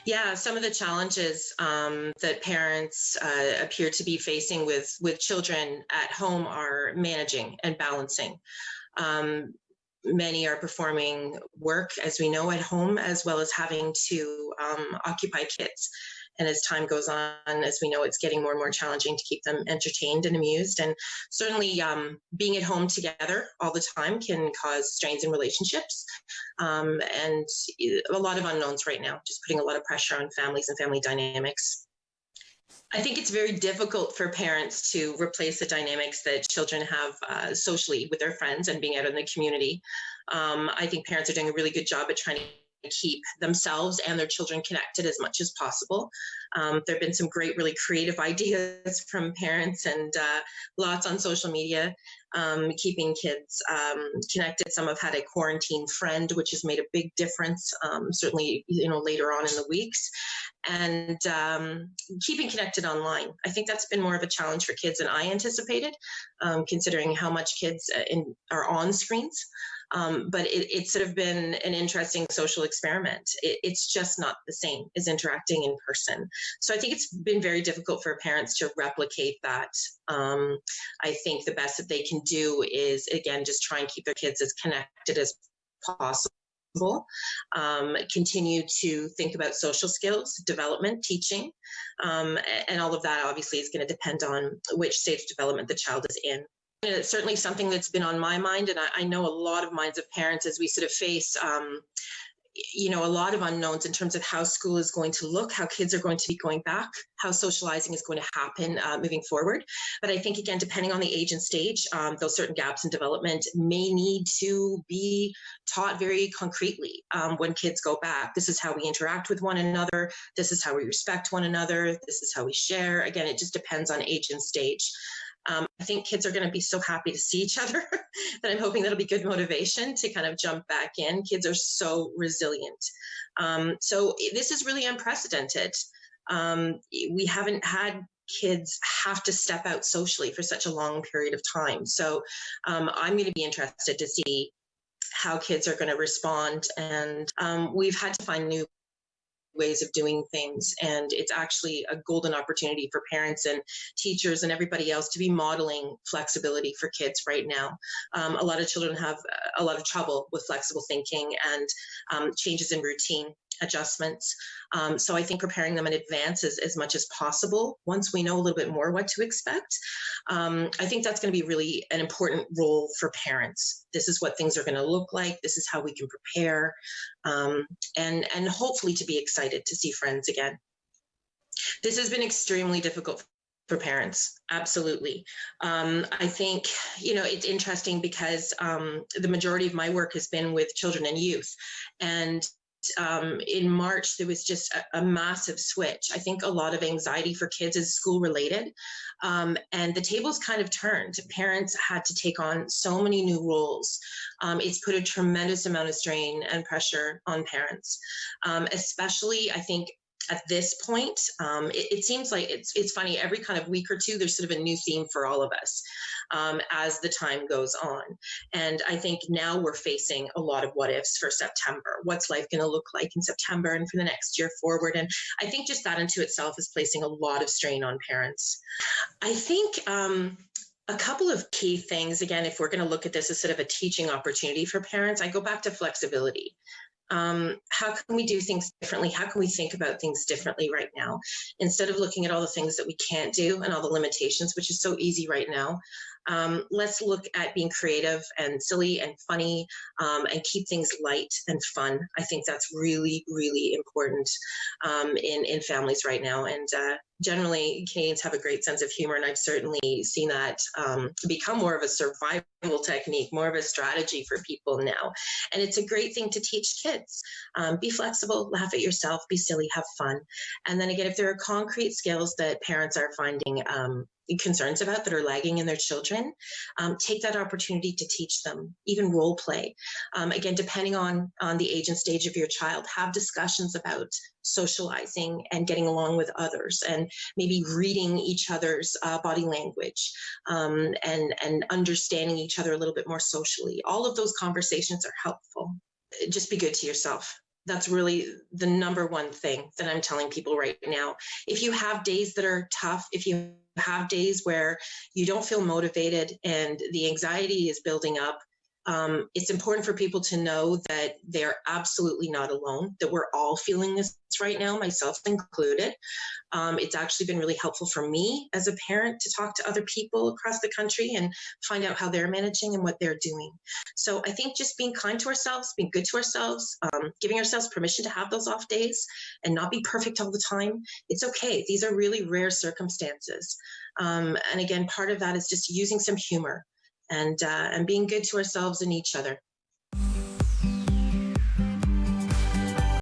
Yeah, some of the challenges that parents appear to be facing with children at home are managing and balancing. Um, Many are performing work, as we know, at home, as well as having to occupy kids. And as time goes on, as we know, it's getting more and more challenging to keep them entertained and amused. And certainly, being at home together all the time can cause strains in relationships, and a lot of unknowns right now, just putting a lot of pressure on families and family dynamics. I think it's very difficult for parents to replace the dynamics that children have socially with their friends and being out in the community. I think parents are doing a really good job at trying to keep themselves and their children connected as much as possible. There have been some great, really creative ideas from parents and lots on social media, keeping kids connected. Some have had a quarantine friend, which has made a big difference, certainly, later on in the weeks. And keeping connected online. I think that's been more of a challenge for kids than I anticipated, considering how much kids are on screens. But it's sort of been an interesting social experiment. It's just not the same as interacting in person. So I think it's been very difficult for parents to replicate that. I think the best that they can do is, again, just try and keep their kids as connected as possible. Continue to think about social skills, development, teaching, and all of that obviously is going to depend on which stage of development the child is in. And it's certainly something that's been on my mind, and I know a lot of minds of parents as we sort of face a lot of unknowns in terms of how school is going to look, how kids are going to be going back, how socializing is going to happen moving forward. But I think, again, depending on the age and stage, those certain gaps in development may need to be taught very concretely when kids go back. This is how we interact with one another. This is how we respect one another. This is how we share. Again, it just depends on age and stage. I think kids are going to be so happy to see each other that I'm hoping that'll be good motivation to kind of jump back in. Kids are so resilient. So this is really unprecedented. We haven't had kids have to step out socially for such a long period of time. So I'm going to be interested to see how kids are going to respond. And we've had to find new ways of doing things. And it's actually a golden opportunity for parents and teachers and everybody else to be modeling flexibility for kids right now. A lot of children have a lot of trouble with flexible thinking and changes in routine adjustments. So I think preparing them in advance as much as possible, once we know a little bit more what to expect, I think that's going to be really an important role for parents. This is what things are going to look like. This is how we can prepare, and hopefully to be excited to see friends again. This has been extremely difficult for parents. Absolutely. I think, it's interesting because the majority of my work has been with children and youth. And in March, there was just a massive switch. I think a lot of anxiety for kids is school related. And the tables kind of turned. Parents had to take on so many new roles. It's put a tremendous amount of strain and pressure on parents, especially, I think, at this point. It seems like it's funny, every kind of week or two, there's sort of a new theme for all of us as the time goes on. And I think now we're facing a lot of what ifs for September. What's life going to look like in September and for the next year forward? And I think just that into itself is placing a lot of strain on parents. I think a couple of key things, again, if we're going to look at this as sort of a teaching opportunity for parents, I go back to flexibility. How can we do things differently? How can we think about things differently right now? Instead of looking at all the things that we can't do and all the limitations, which is so easy right now, let's look at being creative and silly and funny, and keep things light and fun. I think that's really, really important in families right now. And generally, Canadians have a great sense of humor, and I've certainly seen that become more of a survival technique, more of a strategy for people now. And it's a great thing to teach kids. Be flexible, laugh at yourself, be silly, have fun. And then again, if there are concrete skills that parents are finding concerns about that are lagging in their children, take that opportunity to teach them, even role play. Again, depending on the age and stage of your child, have discussions about socializing and getting along with others, and maybe reading each other's body language, and understanding each other a little bit more socially. All of those conversations are helpful. Just be good to yourself. That's really the number one thing that I'm telling people right now. If you have days that are tough, if you have days where you don't feel motivated and the anxiety is building up, it's important for people to know that they're absolutely not alone, that we're all feeling this right now, myself included. It's actually been really helpful for me as a parent to talk to other people across the country and find out how they're managing and what they're doing. So I think just being kind to ourselves, being good to ourselves, giving ourselves permission to have those off days and not be perfect all the time. It's okay. These are really rare circumstances. And again, part of that is just using some humor and being good to ourselves and each other.